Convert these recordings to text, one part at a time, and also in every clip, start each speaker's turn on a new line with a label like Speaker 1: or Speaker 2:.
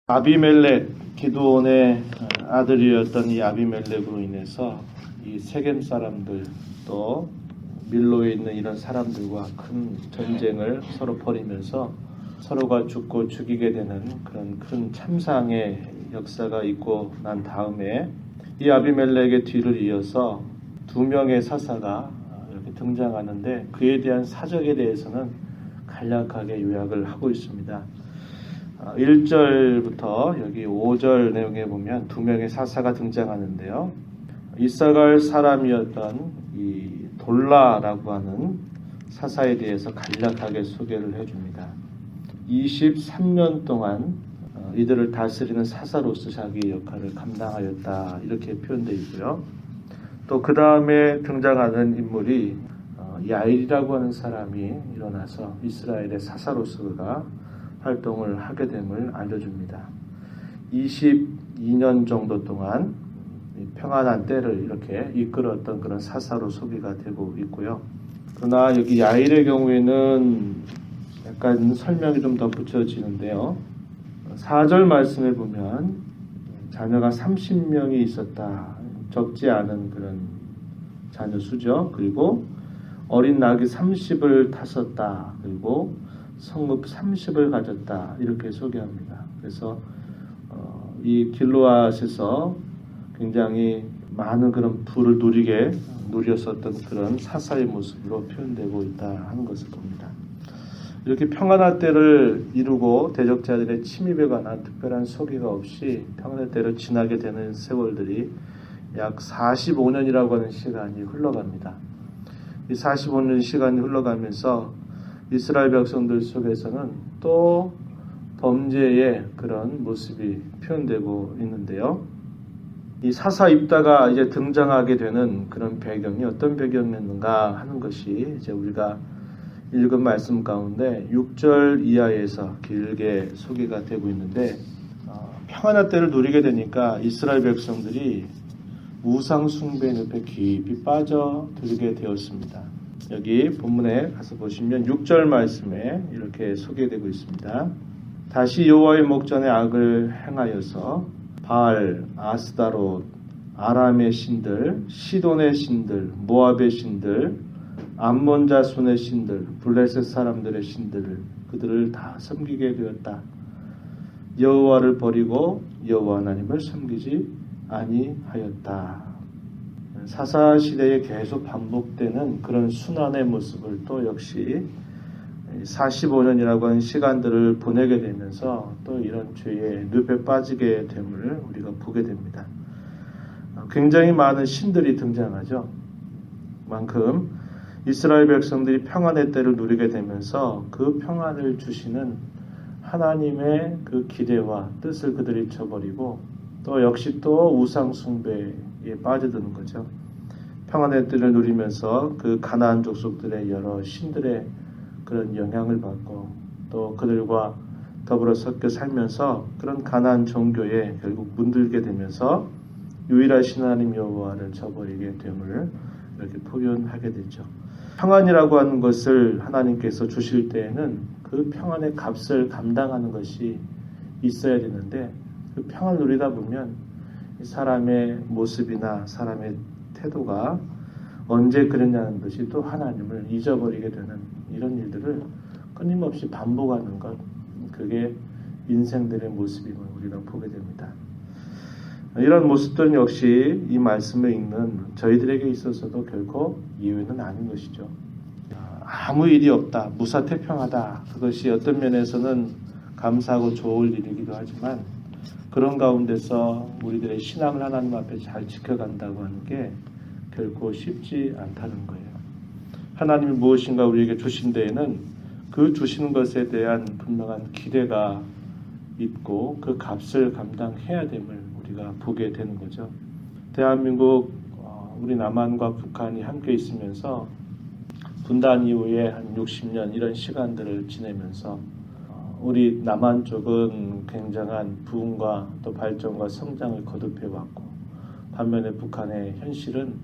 Speaker 1: 아비멜렉, 기드온의 아들이었던 이 아비멜렉으로 인해서 이 세겜 사람들 또 밀로에 있는 이런 사람들과 큰 전쟁을 서로 벌이면서 서로가 죽고 죽이게 되는 그런 큰 참상의 역사가 있고 난 다음에 이 아비멜렉의 뒤를 이어서 두 명의 사사가 이렇게 등장하는데 그에 대한 사적에 대해서는 간략하게 요약을 하고 있습니다. 1절부터 여기 5절 내용에 보면 두 명의 사사가 등장하는데요. 이사갈 사람이었던 이 돌라라고 하는 사사에 대해서 간략하게 소개를 해줍니다. 23년 동안 이들을 다스리는 사사로서 자기 역할을 감당하였다 이렇게 표현되어 있고요. 또 그 다음에 등장하는 인물이 야일이라고 하는 사람이 일어나서 이스라엘의 사사로서 그가 활동을 하게 됨을 알려줍니다. 22년 정도 동안 평안한 때를 이렇게 이끌었던 그런 사사로 소개가 되고 있고요. 그러나 여기 야일의 경우에는 약간 설명이 좀 더 붙여지는데요. 4절 말씀에 보면 자녀가 30명이 있었다. 적지 않은 그런 자녀 수죠. 그리고 어린 낙이 30을 탔었다. 그리고 성읍 30을 가졌다. 이렇게 소개합니다. 그래서 이 길르앗에서 굉장히 많은 그런 부를 누렸었던 그런 사사의 모습으로 표현되고 있다 하는 것을 봅니다. 이렇게 평안한 때를 이루고 대적자들의 침입에 관한 특별한 소개가 없이 평안한 때를 지나게 되는 세월들이 약 45년이라고 하는 시간이 흘러갑니다. 이 45년 시간이 흘러가면서 이스라엘 백성들 속에서는 또 범죄의 그런 모습이 표현되고 있는데요. 이 사사 입다가 이제 등장하게 되는 그런 배경이 어떤 배경이었는가 하는 것이 이제 우리가 읽은 말씀 가운데 6절 이하에서 길게 소개가 되고 있는데 평안한 때를 누리게 되니까 이스라엘 백성들이 우상 숭배 늪에 깊이 빠져들게 되었습니다. 여기 본문에 가서 보시면 6절 말씀에 이렇게 소개되고 있습니다. 다시 여호와의 목전에 악을 행하여서 바알, 아스다롯, 아람의 신들, 시돈의 신들, 모압의 신들, 암몬 자손의 신들, 블레셋 사람들의 신들을 그들을 다 섬기게 되었다. 여호와를 버리고 여호와 하나님을 섬기지 아니하였다. 사사 시대에 계속 반복되는 그런 순환의 모습을 또 역시 45년이라고 하는 시간들을 보내게 되면서 또 이런 죄의 늪에 빠지게 됨을 우리가 보게 됩니다. 굉장히 많은 신들이 등장하죠. 그만큼 이스라엘 백성들이 평안의 때를 누리게 되면서 그 평안을 주시는 하나님의 그 기대와 뜻을 그들이 잊어버리고 또 역시 또 우상 숭배에 빠져드는 거죠. 평안의 때를 누리면서 그 가나안 족속들의 여러 신들의 그런 영향을 받고 또 그들과 더불어 섞여 살면서 그런 가나안 종교에 결국 문들게 되면서 유일하신 하나님 여호와를 저버리게 됨을 이렇게 표현하게 되죠. 평안이라고 하는 것을 하나님께서 주실 때에는 그 평안의 값을 감당하는 것이 있어야 되는데 그 평안을 누리다 보면 사람의 모습이나 사람의 태도가 언제 그랬냐는 듯이 또 하나님을 잊어버리게 되는 이런 일들을 끊임없이 반복하는 것, 그게 인생들의 모습임을 우리가 보게 됩니다. 이런 모습들은 역시 이 말씀을 읽는 저희들에게 있어서도 결코 예외는 아닌 것이죠. 아무 일이 없다, 무사태평하다, 그것이 어떤 면에서는 감사하고 좋을 일이기도 하지만 그런 가운데서 우리들의 신앙을 하나님 앞에 잘 지켜간다고 하는 게 결코 쉽지 않다는 거예요. 하나님이 무엇인가 우리에게 주신 데에는 그 주시는 것에 대한 분명한 기대가 있고 그 값을 감당해야 됨을 우리가 보게 되는 거죠. 대한민국, 우리 남한과 북한이 함께 있으면서 분단 이후에 한 60년 이런 시간들을 지내면서 우리 남한 쪽은 굉장한 부흥과 또 발전과 성장을 거듭해왔고 반면에 북한의 현실은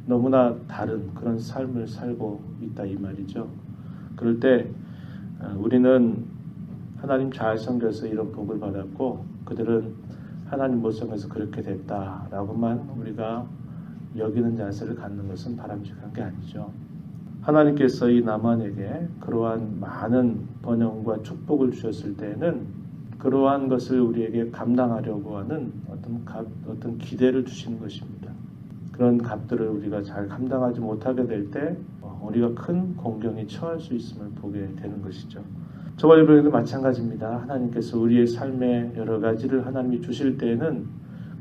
Speaker 1: 너무나 다른 그런 삶을 살고 있다 이 말이죠. 그럴 때 우리는 하나님 잘 섬겨서 이런 복을 받았고 그들은 하나님 모성에서 그렇게 됐다라고만 우리가 여기는 자세를 갖는 것은 바람직한 게 아니죠. 하나님께서 이 남한에게 그러한 많은 번영과 축복을 주셨을 때에는 그러한 것을 우리에게 감당하려고 하는 어떤 기대를 주시는 것입니다. 그런 값들을 우리가 잘 감당하지 못하게 될 때 우리가 큰 공경에 처할 수 있음을 보게 되는 것이죠. 저와 여러분도 마찬가지입니다. 하나님께서 우리의 삶에 여러 가지를 하나님이 주실 때에는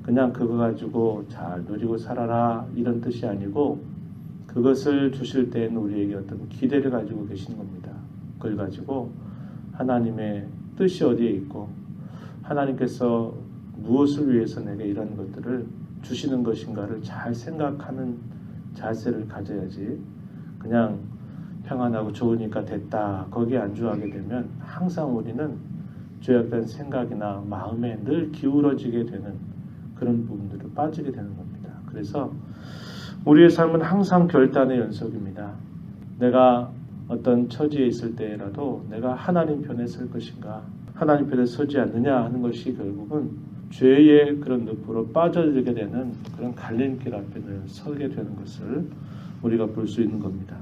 Speaker 1: 그냥 그거 가지고 잘 누리고 살아라 이런 뜻이 아니고 그것을 주실 때에는 우리에게 어떤 기대를 가지고 계시는 겁니다. 그걸 가지고 하나님의 뜻이 어디에 있고 하나님께서 무엇을 위해서 내게 이런 것들을 주시는 것인가를 잘 생각하는 자세를 가져야지 그냥 평안하고 좋으니까 됐다 거기에 안주하게 되면 항상 우리는 죄악된 생각이나 마음에 늘 기울어지게 되는 그런 부분들을 빠지게 되는 겁니다. 그래서 우리의 삶은 항상 결단의 연속입니다. 내가 어떤 처지에 있을 때라도 내가 하나님 편에 설 것인가 하나님 편에 서지 않느냐 하는 것이 결국은 죄의 그런 늪으로 빠져들게 되는 그런 갈림길 앞에 서게 되는 것을 우리가 볼 수 있는 겁니다.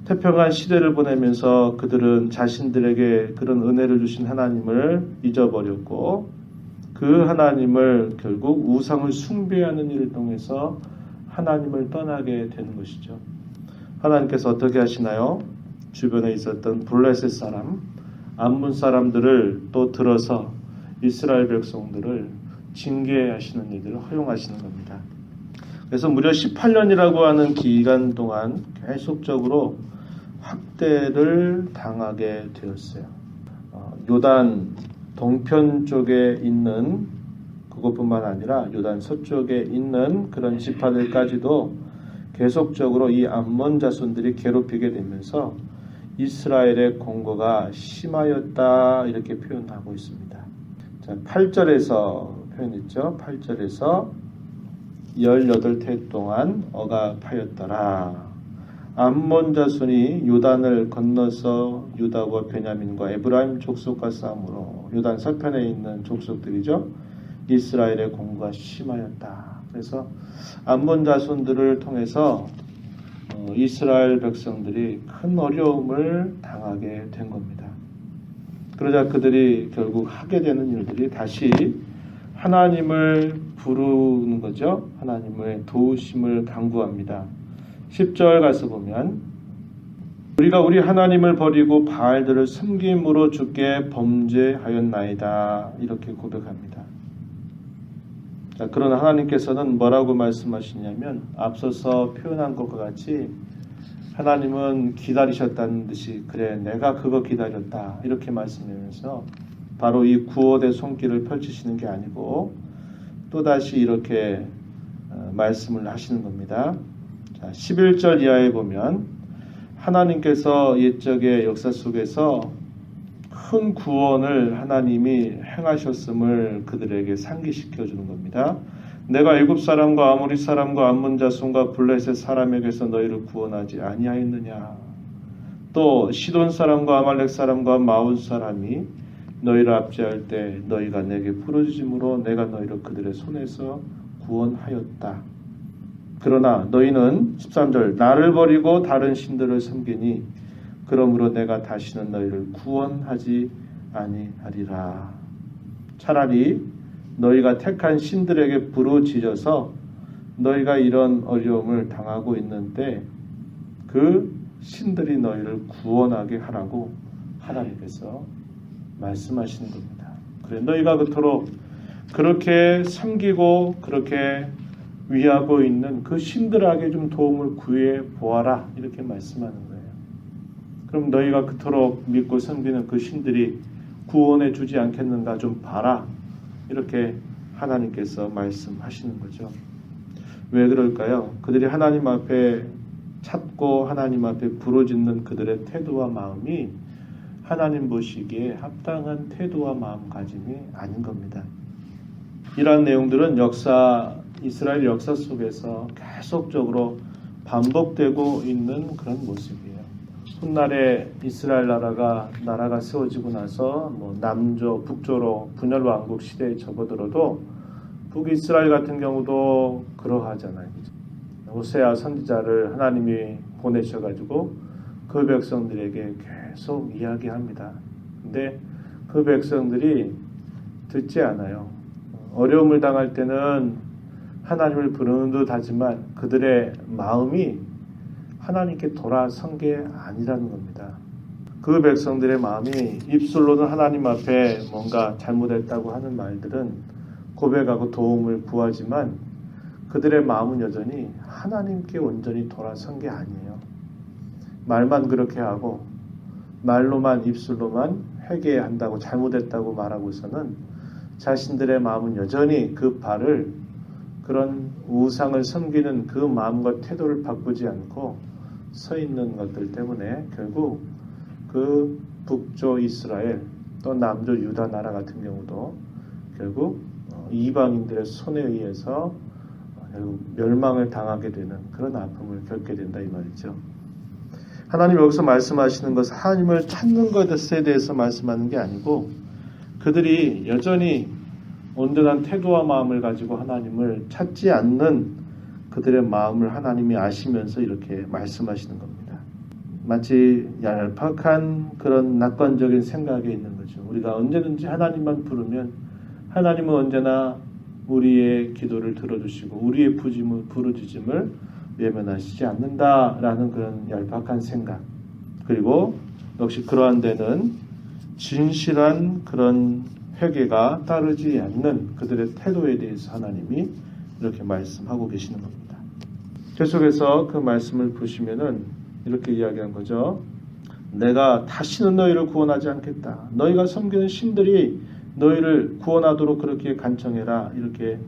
Speaker 1: 태평한 시대를 보내면서 그들은 자신들에게 그런 은혜를 주신 하나님을 잊어버렸고 그 하나님을 결국 우상을 숭배하는 일을 통해서 하나님을 떠나게 되는 것이죠. 하나님께서 어떻게 하시나요? 주변에 있었던 블레셋 사람, 암몬 사람들을 또 들어서 이스라엘 백성들을 징계하시는 일들을 허용하시는 겁니다. 그래서 무려 18년이라고 하는 기간 동안 계속적으로 학대를 당하게 되었어요. 요단 동편 쪽에 있는 그것뿐만 아니라 요단 서쪽에 있는 그런 지파들까지도 계속적으로 이 암몬 자손들이 괴롭히게 되면서 이스라엘의 공고가 심하였다 이렇게 표현하고 있습니다. 자, 8절에서 표현했죠. 8절에서 18태 동안 억압하였더라. 암몬 자손이 요단을 건너서 유다와 베냐민과 에브라임 족속과 싸움으로 요단 서편에 있는 족속들이죠. 이스라엘의 공고가 심하였다. 그래서 암몬 자손들을 통해서 이스라엘 백성들이 큰 어려움을 당하게 된 겁니다. 그러자 그들이 결국 하게 되는 일들이 다시 하나님을 부르는 거죠. 하나님의 도우심을 간구합니다. 10절 가서 보면 우리가 우리 하나님을 버리고 바알들을 섬김으로 주께 범죄하였나이다 이렇게 고백합니다. 자, 그러나 하나님께서는 뭐라고 말씀하시냐면 앞서서 표현한 것과 같이 하나님은 기다리셨다는 듯이 그래 내가 그거 기다렸다 이렇게 말씀하면서 바로 이 구원의 손길을 펼치시는 게 아니고 또다시 이렇게 말씀을 하시는 겁니다. 자, 11절 이하에 보면 하나님께서 옛적의 역사 속에서 큰 구원을 하나님이 행하셨음을 그들에게 상기시켜 주는 겁니다. 내가 애굽 사람과 아모리 사람과 암몬 자손과 블레셋 사람에게서 너희를 구원하지 아니하였느냐. 또 시돈 사람과 아말렉 사람과 마온 사람이 너희를 압제할 때 너희가 내게 부르짖음으로 내가 너희를 그들의 손에서 구원하였다. 그러나 너희는 13절 나를 버리고 다른 신들을 섬기니 그러므로 내가 다시는 너희를 구원하지 아니하리라. 차라리 너희가 택한 신들에게 부르짖어서 너희가 이런 어려움을 당하고 있는데 그 신들이 너희를 구원하게 하라고 하나님께서 말씀하시는 겁니다. 그래 너희가 그토록 그렇게 섬기고 그렇게 위하고 있는 그 신들에게 좀 도움을 구해 보아라 이렇게 말씀하는 거예요. 그럼 너희가 그토록 믿고 섬기는 그 신들이 구원해 주지 않겠는가 좀 봐라 이렇게 하나님께서 말씀하시는 거죠. 왜 그럴까요? 그들이 하나님 앞에 찾고 하나님 앞에 부르짖는 그들의 태도와 마음이 하나님 보시기에 합당한 태도와 마음가짐이 아닌 겁니다. 이러한 내용들은 이스라엘 역사 속에서 계속적으로 반복되고 있는 그런 모습이에요. 훗날에 이스라엘 나라가 세워지고 나서 뭐 남조, 북조로 분열 왕국 시대에 접어들어도 북이스라엘 같은 경우도 그러하잖아요. 호세아 선지자를 하나님이 보내셔가지고 그 백성들에게 계속 이야기합니다. 근데 그 백성들이 듣지 않아요. 어려움을 당할 때는 하나님을 부르는 듯 하지만 그들의 마음이 하나님께 돌아선 게 아니라는 겁니다. 그 백성들의 마음이 입술로는 하나님 앞에 뭔가 잘못했다고 하는 말들은 고백하고 도움을 구하지만 그들의 마음은 여전히 하나님께 온전히 돌아선 게 아니에요. 말만 그렇게 하고 말로만 입술로만 회개한다고 잘못했다고 말하고서는 자신들의 마음은 여전히 그 발을 그런 우상을 섬기는 그 마음과 태도를 바꾸지 않고 서 있는 것들 때문에 결국 그 북조 이스라엘 또 남조 유다 나라 같은 경우도 결국 이방인들의 손에 의해서 결국 멸망을 당하게 되는 그런 아픔을 겪게 된다 이 말이죠. 하나님 여기서 말씀하시는 것은 하나님을 찾는 것에 대해서 말씀하는 게 아니고 그들이 여전히 온전한 태도와 마음을 가지고 하나님을 찾지 않는 그들의 마음을 하나님이 아시면서 이렇게 말씀하시는 겁니다. 마치 얄팍한 그런 낙관적인 생각에 있는 거죠. 우리가 언제든지 하나님만 부르면 하나님은 언제나 우리의 기도를 들어주시고 우리의 부르짖음을 외면하시지 않는다라는 그런 얄팍한 생각. 그리고 역시 그러한 데는 진실한 그런 회개가 따르지 않는 그들의 태도에 대해서 하나님이 이렇게 말씀하고 계시는 겁니다. 계속해서 그 말씀을 보시면은 이렇게 이야기한 거죠. 내가 다시는 너희를 구원하지 않겠다. 너희가 섬기는 신들이 너희를 구원하도록 그렇게 간청해라. 이렇게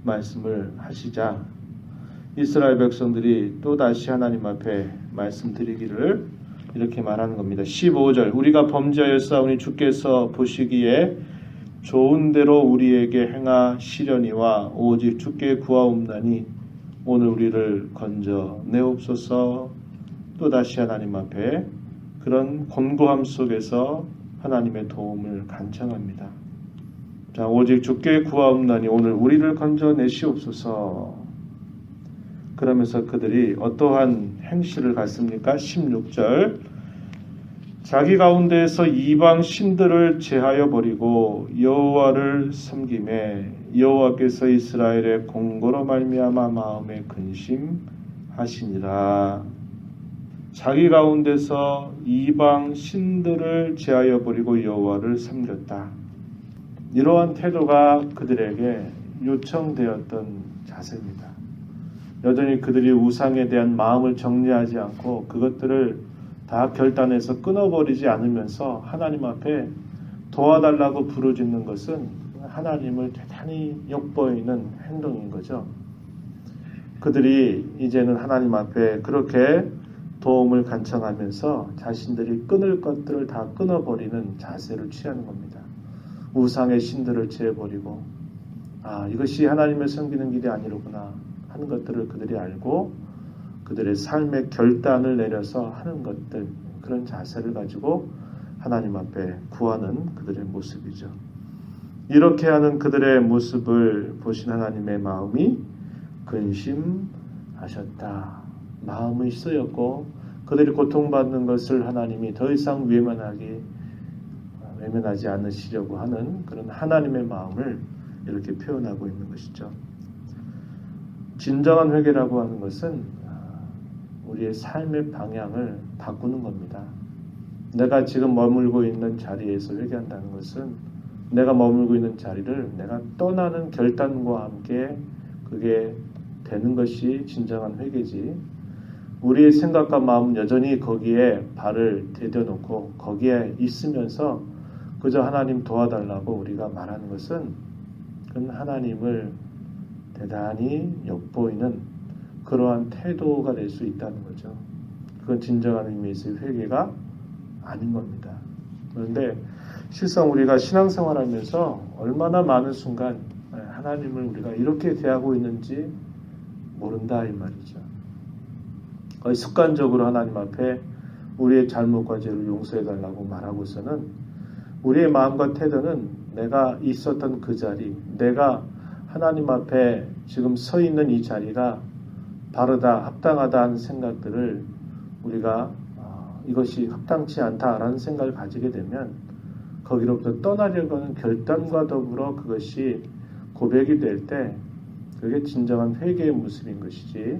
Speaker 1: 말씀을 하시자 이스라엘 백성들이 또다시 하나님 앞에 말씀드리기를 이렇게 말하는 겁니다. 15절 우리가 범죄하였사오니 주께서 보시기에 좋은 대로 우리에게 행하시려니와 오직 주께 구하옵나니 오늘 우리를 건져 내옵소서. 또다시 하나님 앞에 그런 곤고함 속에서 하나님의 도움을 간청합니다. 자, 오직 주께 구하옵나니 오늘 우리를 건져 내시옵소서. 그러면서 그들이 어떠한 행실을 갖습니까? 16절 자기 가운데에서 이방 신들을 제하여 버리고 여호와를 섬기매 여호와께서 이스라엘의 공고로 말미암아 마음에 근심하시니라. 자기 가운데서 이방 신들을 제하여 버리고 여호와를 섬겼다. 이러한 태도가 그들에게 요청되었던 자세입니다. 여전히 그들이 우상에 대한 마음을 정리하지 않고 그것들을 다 결단해서 끊어버리지 않으면서 하나님 앞에 도와달라고 부르짖는 것은 하나님을 대단히 욕보이는 행동인 거죠. 그들이 이제는 하나님 앞에 그렇게 도움을 간청하면서 자신들이 끊을 것들을 다 끊어버리는 자세를 취하는 겁니다. 우상의 신들을 제해버리고 이것이 하나님을 섬기는 길이 아니로구나 하는 것들을 그들이 알고 그들의 삶의 결단을 내려서 하는 것들 그런 자세를 가지고 하나님 앞에 구하는 그들의 모습이죠. 이렇게 하는 그들의 모습을 보신 하나님의 마음이 근심하셨다. 마음이 쓰였고 그들이 고통받는 것을 하나님이 더 이상 외면하지 않으시려고 하는 그런 하나님의 마음을 이렇게 표현하고 있는 것이죠. 진정한 회개라고 하는 것은 우리의 삶의 방향을 바꾸는 겁니다. 내가 지금 머물고 있는 자리에서 회개한다는 것은 내가 머물고 있는 자리를 내가 떠나는 결단과 함께 그게 되는 것이 진정한 회개지. 우리의 생각과 마음은 여전히 거기에 발을 디뎌놓고 거기에 있으면서 그저 하나님 도와달라고 우리가 말하는 것은 그건 하나님을 대단히 엿보이는 그러한 태도가 될 수 있다는 거죠. 그건 진정한 의미에서의 회개가 아닌 겁니다. 그런데 실상 우리가 신앙생활하면서 얼마나 많은 순간 하나님을 우리가 이렇게 대하고 있는지 모른다 이 말이죠. 거의 습관적으로 하나님 앞에 우리의 잘못과 죄를 용서해달라고 말하고서는 우리의 마음과 태도는 내가 있었던 그 자리, 내가 하나님 앞에 지금 서 있는 이 자리가 바르다, 합당하다 하는 생각들을 우리가 이것이 합당치 않다라는 생각을 가지게 되면 거기로부터 떠나려고 하는 결단과 더불어 그것이 고백이 될 때 그게 진정한 회개의 모습인 것이지,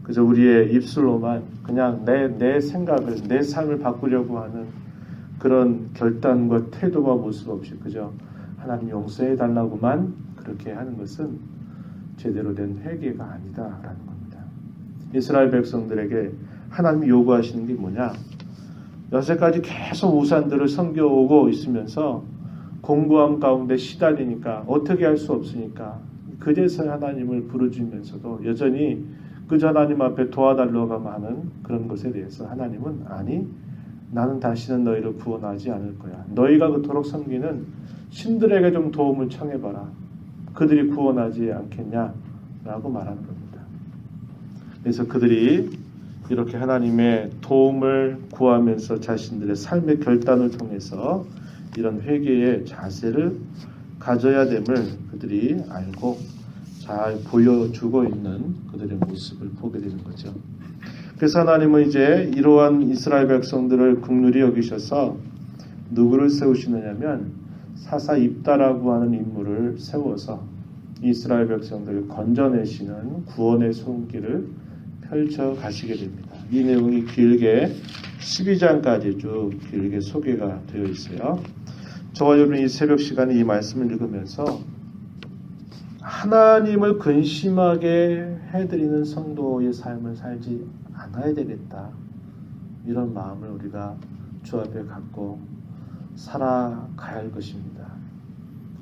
Speaker 1: 그저 우리의 입술로만 그냥 내 생각을, 내 삶을 바꾸려고 하는 그런 결단과 태도와 모습 없이 그저 하나님 용서해 달라고만 그렇게 하는 것은 제대로 된 회개가 아니다라는 겁니다. 이스라엘 백성들에게 하나님이 요구하시는 게 뭐냐? 여태까지 계속 우산들을 섬겨오고 있으면서 공고함 가운데 시달리니까 어떻게 할 수 없으니까 그제서야 하나님을 부르짖으면서도 여전히 그저 하나님 앞에 도와달라고 하는 그런 것에 대해서 하나님은 아니, 나는 다시는 너희를 구원하지 않을 거야. 너희가 그토록 섬기는 신들에게 좀 도움을 청해봐라. 그들이 구원하지 않겠냐라고 말하는 겁니다. 그래서 그들이 이렇게 하나님의 도움을 구하면서 자신들의 삶의 결단을 통해서 이런 회개의 자세를 가져야 됨을 그들이 알고 잘 보여주고 있는 그들의 모습을 보게 되는 거죠. 그래서 하나님은 이제 이러한 이스라엘 백성들을 긍휼히 여기셔서 누구를 세우시느냐면 사사 입다라고 하는 인물을 세워서 이스라엘 백성들을 건져내시는 구원의 손길을 펼쳐 가시게 됩니다. 이 내용이 길게 12장까지 쭉 길게 소개가 되어 있어요. 저와 여러분이 이 새벽 시간에 이 말씀을 읽으면서 하나님을 근심하게 해드리는 성도의 삶을 살지 않아야 되겠다, 이런 마음을 우리가 주 앞에 갖고 살아가야 할 것입니다.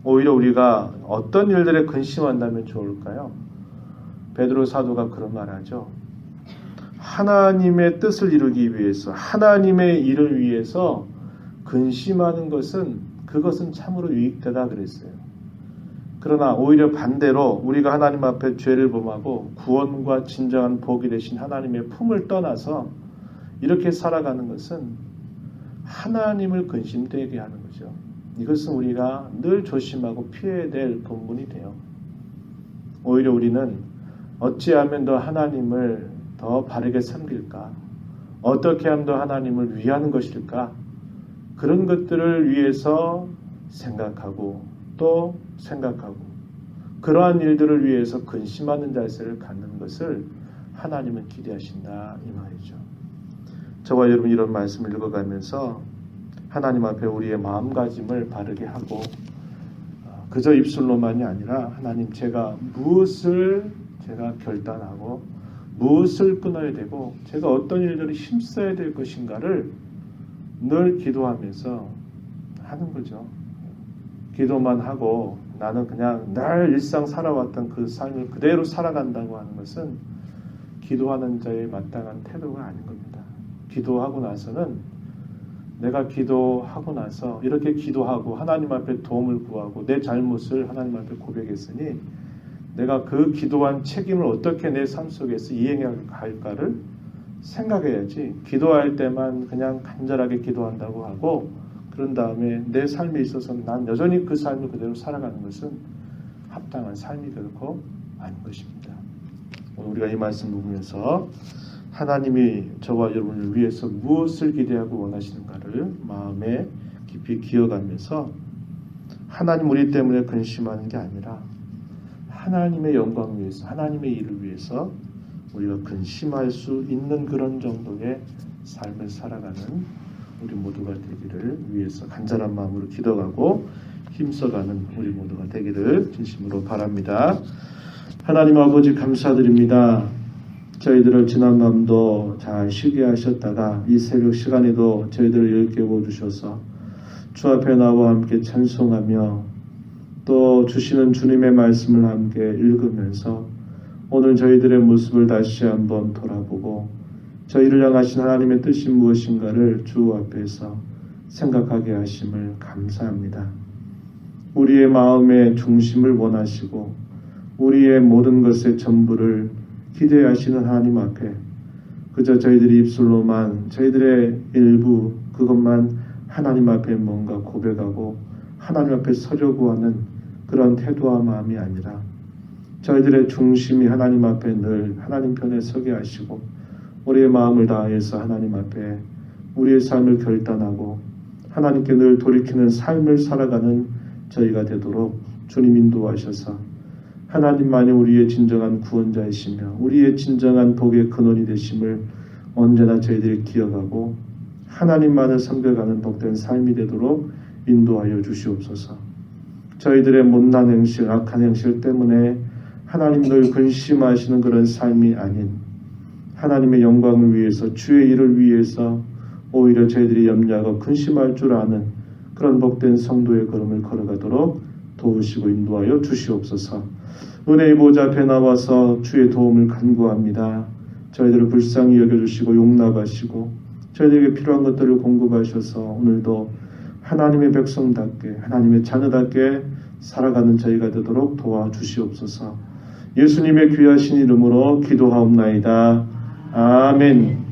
Speaker 1: 오히려 우리가 어떤 일들에 근심한다면 좋을까요? 베드로 사도가 그런 말하죠. 하나님의 뜻을 이루기 위해서, 하나님의 일을 위해서 근심하는 그것은 참으로 유익되다 그랬어요. 그러나 오히려 반대로 우리가 하나님 앞에 죄를 범하고 구원과 진정한 복이 되신 하나님의 품을 떠나서 이렇게 살아가는 것은 하나님을 근심되게 하는 거죠. 이것은 우리가 늘 조심하고 피해야 될 본분이 돼요. 오히려 우리는 어찌하면 더 하나님을 더 바르게 섬길까? 어떻게 하면 더 하나님을 위하는 것일까? 그런 것들을 위해서 생각하고 또 생각하고 그러한 일들을 위해서 근심하는 자세를 갖는 것을 하나님은 기대하신다, 이 말이죠. 저와 여러분 이런 말씀을 읽어가면서 하나님 앞에 우리의 마음가짐을 바르게 하고 그저 입술로만이 아니라 하나님, 제가 무엇을 제가 결단하고 무엇을 끊어야 되고 제가 어떤 일들을 힘써야 될 것인가를 늘 기도하면서 하는 거죠. 기도만 하고 나는 그냥 늘 일상 살아왔던 그 삶을 그대로 살아간다고 하는 것은 기도하는 자의 마땅한 태도가 아닌 겁니다. 기도하고 나서는 내가 기도하고 나서 이렇게 기도하고 하나님 앞에 도움을 구하고 내 잘못을 하나님 앞에 고백했으니 내가 그 기도한 책임을 어떻게 내 삶 속에서 이행해야 할까를 생각해야지, 기도할 때만 그냥 간절하게 기도한다고 하고 그런 다음에 내 삶에 있어서는 난 여전히 그 삶을 그대로 살아가는 것은 합당한 삶이 결코 아닌 것입니다. 오늘 우리가 이 말씀 보면서 하나님이 저와 여러분을 위해서 무엇을 기대하고 원하시는가를 마음에 깊이 기억하면서 하나님 우리 때문에 근심하는 게 아니라 하나님의 영광을 위해서, 하나님의 일을 위해서 우리가 근심할 수 있는 그런 정도의 삶을 살아가는 우리 모두가 되기를 위해서 간절한 마음으로 기도하고 힘써가는 우리 모두가 되기를 진심으로 바랍니다. 하나님 아버지 감사드립니다. 저희들을 지난 밤도 잘 쉬게 하셨다가 이 새벽 시간에도 저희들을 일깨워 주셔서 주 앞에 나와 함께 찬송하며 또 주시는 주님의 말씀을 함께 읽으면서 오늘 저희들의 모습을 다시 한번 돌아보고 저희를 향하신 하나님의 뜻이 무엇인가를 주 앞에서 생각하게 하심을 감사합니다. 우리의 마음의 중심을 원하시고 우리의 모든 것의 전부를 기대하시는 하나님 앞에 그저 저희들이 입술로만 저희들의 일부 그것만 하나님 앞에 뭔가 고백하고 하나님 앞에 서려고 하는 그런 태도와 마음이 아니라 저희들의 중심이 하나님 앞에 늘 하나님 편에 서게 하시고 우리의 마음을 다해서 하나님 앞에 우리의 삶을 결단하고 하나님께 늘 돌이키는 삶을 살아가는 저희가 되도록 주님 인도하셔서 하나님만이 우리의 진정한 구원자이시며 우리의 진정한 복의 근원이 되심을 언제나 저희들이 기억하고 하나님만을 섬겨가는 복된 삶이 되도록 인도하여 주시옵소서. 저희들의 못난 행실, 악한 행실 때문에 하나님 늘 근심하시는 그런 삶이 아닌 하나님의 영광을 위해서 주의 일을 위해서 오히려 저희들이 염려하고 근심할 줄 아는 그런 복된 성도의 걸음을 걸어가도록 도우시고 인도하여 주시옵소서. 은혜의 보좌 앞에 나와서 주의 도움을 간구합니다. 저희들을 불쌍히 여겨주시고 용납하시고 저희들에게 필요한 것들을 공급하셔서 오늘도 하나님의 백성답게 하나님의 자녀답게 살아가는 저희가 되도록 도와주시옵소서. 예수님의 귀하신 이름으로 기도하옵나이다. 아멘.